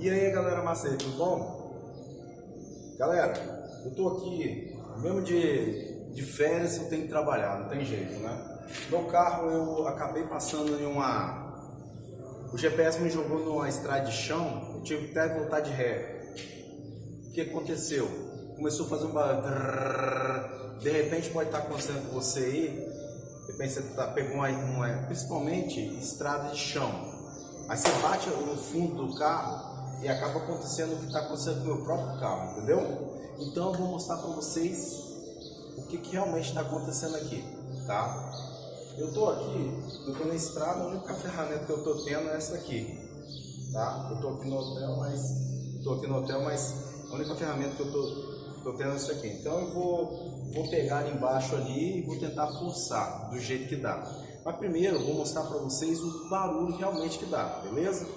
E aí galera massa aí, tudo bom? Galera, eu tô aqui, mesmo de férias eu tenho que trabalhar, não tem jeito, né? Meu carro eu acabei passando em uma... O GPS me jogou numa estrada de chão, eu tive até voltar de ré. O que aconteceu? Começou a fazer um barulho, de repente pode estar acontecendo com você aí, de repente você pegou principalmente estrada de chão. Aí você bate no fundo do carro e acaba acontecendo o que está acontecendo com o meu próprio carro, entendeu? Então eu vou mostrar para vocês o que realmente está acontecendo aqui, tá? Eu tô na estrada, a única ferramenta que eu tô tendo é essa aqui, tá? Eu tô aqui no hotel, mas a única ferramenta que eu tô tendo é essa aqui. Então eu vou pegar ali embaixo ali e vou tentar forçar do jeito que dá. Mas primeiro eu vou mostrar para vocês o barulho realmente que dá, beleza?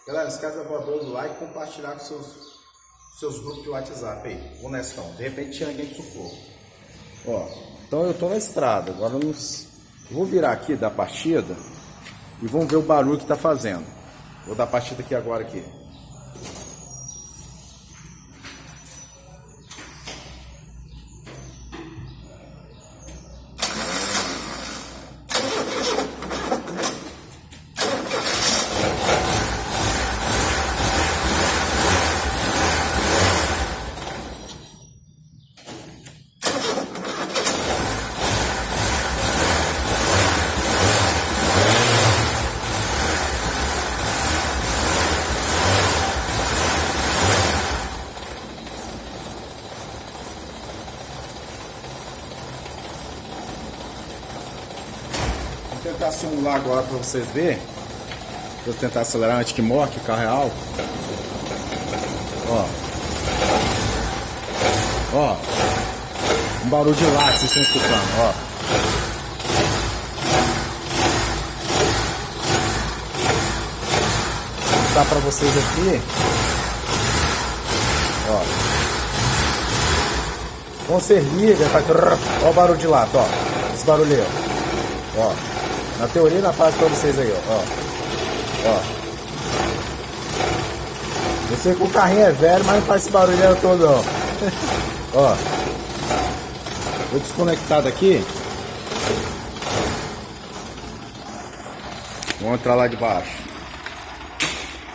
Galera, não esquece da voadora do like e compartilhar com seus grupos de WhatsApp aí. Honestão, de repente tinha alguém de socorro. Ó, então eu tô na estrada, agora eu vou virar aqui da partida e vamos ver o barulho que tá fazendo. Vou dar a partida aqui agora aqui. Vou tentar simular agora para vocês verem. Vou tentar acelerar antes que morre, que o carro é alto. Ó, um barulho de lá que vocês estão escutando, ó. Vou mostrar para vocês aqui. Ó. Quando você liga, faz... Ó o barulho de lata, ó. Esse barulho aí, ó. Ó. Na teoria e na prática pra vocês aí, ó. Ó. Eu sei que o carrinho é velho, mas não faz esse barulho todo, ó. Ó. Vou desconectar daqui. Vamos entrar lá de baixo.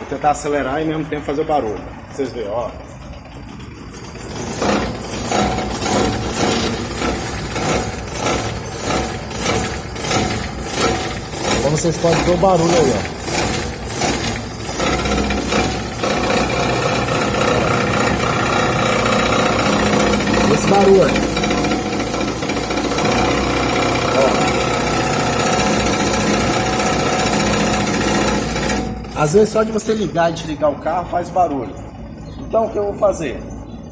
Vou tentar acelerar e ao mesmo tempo fazer o barulho. Pra vocês verem, ó. Como vocês podem ver o barulho aí, ó. Esse barulho. Ó. Às vezes só de você ligar e desligar o carro faz barulho. Então o que eu vou fazer?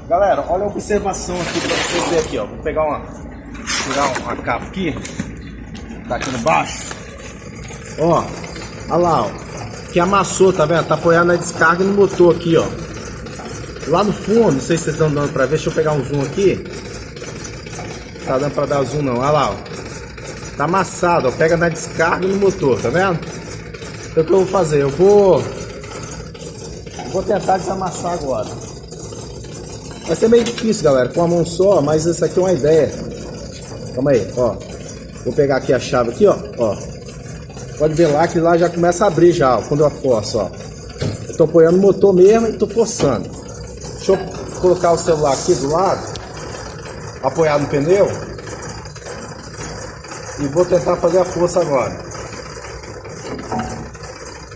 Galera, olha a observação aqui pra vocês verem aqui, ó. Vou pegar tirar uma capa aqui. Tá aqui embaixo. Ó, olha lá, ó, que amassou, tá vendo? Tá apoiado na descarga e no motor aqui, ó. Lá no fundo, não sei se vocês estão dando pra ver, deixa eu pegar um zoom aqui. Tá dando pra dar zoom não, olha lá, ó. Tá amassado, ó, pega na descarga e no motor, tá vendo? Então o que eu vou fazer? Eu vou tentar desamassar agora. Vai ser meio difícil, galera, com a mão só, mas isso aqui é uma ideia. Calma aí, ó. Vou pegar aqui a chave aqui, ó. Pode ver lá que lá já começa a abrir já, ó, quando eu forço, ó. Eu tô apoiando o motor mesmo e tô forçando. Deixa eu colocar o celular aqui do lado, apoiado no pneu. E vou tentar fazer a força agora.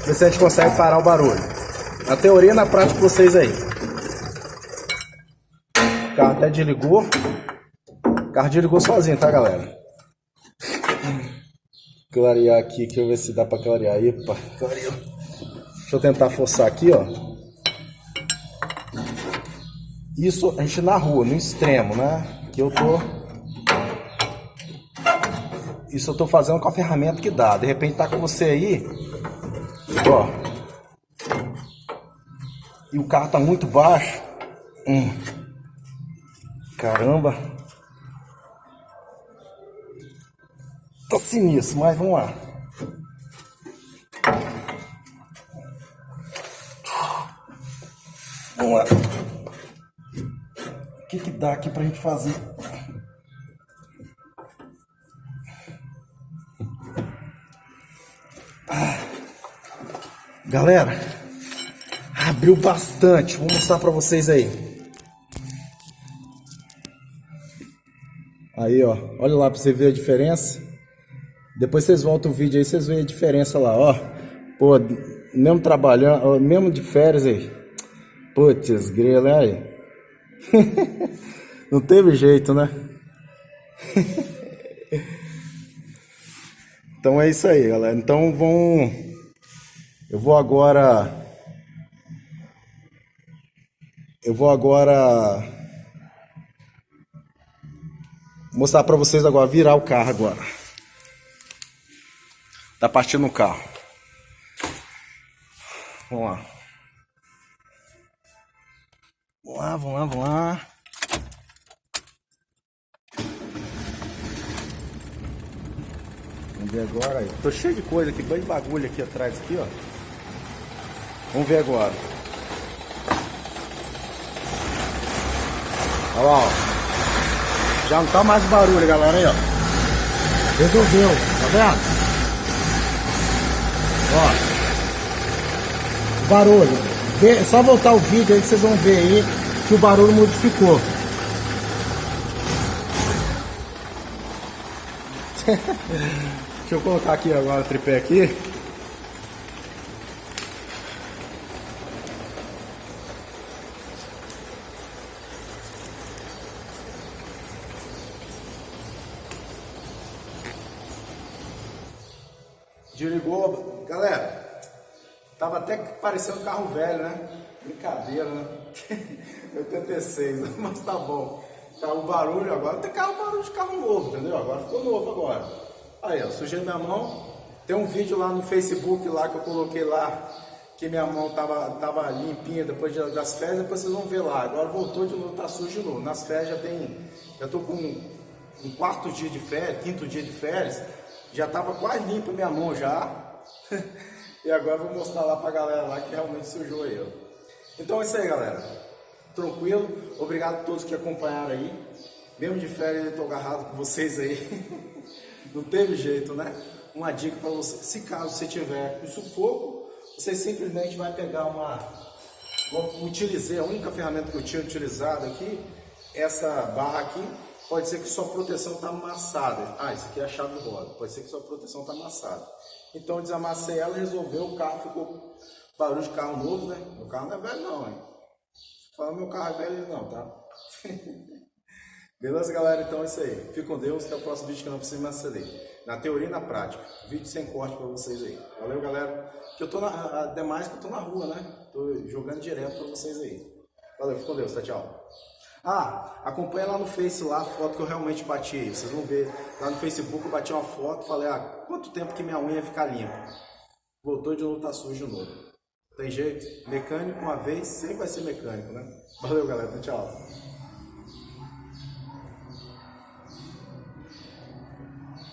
Ver se a gente consegue parar o barulho. Na teoria e na prática vocês aí. O carro até desligou. O carro desligou sozinho, tá, galera? Clarear aqui, deixa eu ver se dá pra clarear. Epa, clareou. Deixa eu tentar forçar aqui, ó. Isso a gente na rua, no extremo, né? Que eu tô... Isso eu tô fazendo com a ferramenta que dá. De repente tá com você aí, ó. E o carro tá muito baixo. Caramba. Tá sinistro, mas vamos lá. Vamos lá. O que dá aqui pra gente fazer? Galera, abriu bastante. Vou mostrar pra vocês aí. Aí, ó. Olha lá pra você ver a diferença. Depois vocês voltam o vídeo aí, vocês veem a diferença lá, ó. Pô, mesmo trabalhando, mesmo de férias aí. Putz, grila aí. Não teve jeito, né? Então é isso aí, galera. Então eu vou agora mostrar pra vocês agora, virar o carro agora. Tá partindo o carro. Vamos lá. Vamos lá. Vamos ver agora aí. Tô cheio de coisa aqui, bem de bagulho aqui atrás aqui, ó. Vamos ver agora. Olha lá, ó. Já não tá mais barulho, galera, aí, ó. Resolveu, tá vendo? Ó. Barulho. É só voltar o vídeo aí que vocês vão ver aí que o barulho modificou. Deixa eu colocar aqui agora o tripé aqui. Desligou, galera. Tava até parecendo carro velho, né? Brincadeira, né? 86, mas tá bom. Tá o barulho agora, tem barulho de carro novo, entendeu? Agora ficou novo agora. Aí, ó, sujei minha mão. Tem um vídeo lá no Facebook lá que eu coloquei lá, que minha mão tava limpinha depois das férias, depois vocês vão ver lá. Agora voltou de novo, tá sujo de novo. Nas férias já tô com um quarto dia de férias, quinto dia de férias, já tava quase limpa minha mão já. E agora eu vou mostrar lá pra galera lá que realmente sujou aí, ó. Então é isso aí, galera. Tranquilo. Obrigado a todos que acompanharam aí. Mesmo de férias eu tô agarrado com vocês aí. Não teve jeito, né? Uma dica para você. Se caso você tiver com sufoco, você simplesmente vai pegar utilizei a única ferramenta que eu tinha utilizado aqui, essa barra aqui. Pode ser que sua proteção está amassada. Ah, isso aqui é a chave de roda. Pode ser que sua proteção está amassada. Então eu desamassei ela, resolveu, o carro ficou barulho de carro novo, né? Meu carro não é velho não, hein? Falando meu carro é velho não, tá? Beleza, galera? Então é isso aí. Fique com Deus, até o próximo vídeo que eu não preciso mais aceder. Na teoria e na prática. Vídeo sem corte para vocês aí. Valeu, galera. Que eu tô demais que eu tô na rua, né? Tô jogando direto para vocês aí. Valeu, fique com Deus, tá, tchau. Ah, acompanha lá no Face lá a foto que eu realmente bati aí. Vocês vão ver lá no Facebook eu bati uma foto, falei, quanto tempo que minha unha ia ficar limpa? Voltou de novo, tá sujo de novo. Tem jeito? Mecânico uma vez, sempre vai ser mecânico, né? Valeu, galera. Tchau.